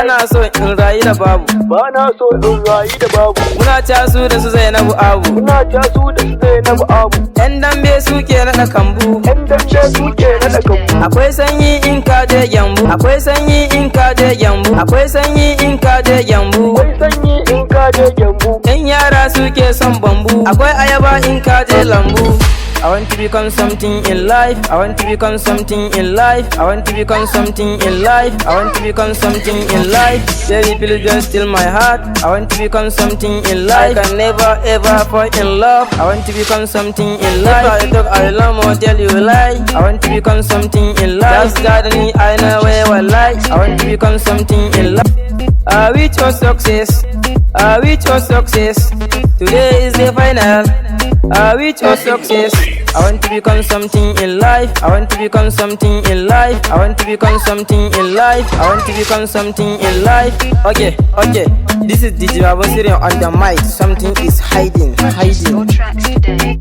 Bana so in rayu da babu. Bana so in rayu da babu. Muna casu da su Zainabu Abu. Muna casu da su Zainabu Abu. Yan dambe suke naɗa kambu. Yan dambe suke naɗa kambu. Akwai sanyi in ka je gyambu. Akwai sanyi in ka je gyambu. Akwai sanyi in ka je gyambu. Akwai sanyi in ka je gyambu. Yan yara suke son bambu. Akwai ayaba in ka je lambu. I want to become something in life. I want to become something in life. I want to become something in life. I want to become something in life. Baby, please just steal my heart. I want to become something in life. I can never ever fall in love. I want to become something in life. If I talk, I love more, tell you a lie. I want to become something in life. Just gardening, I know where I like. I want to become something in life. I reach your success. I reach your success. Today is the final. I reach your success. I want to become something in life. I want to become something in life. I want to become something in life. I want to become something in life. Okay. This is DJ Abunsirri on the mic. Something is hiding. Purchase your tracks today.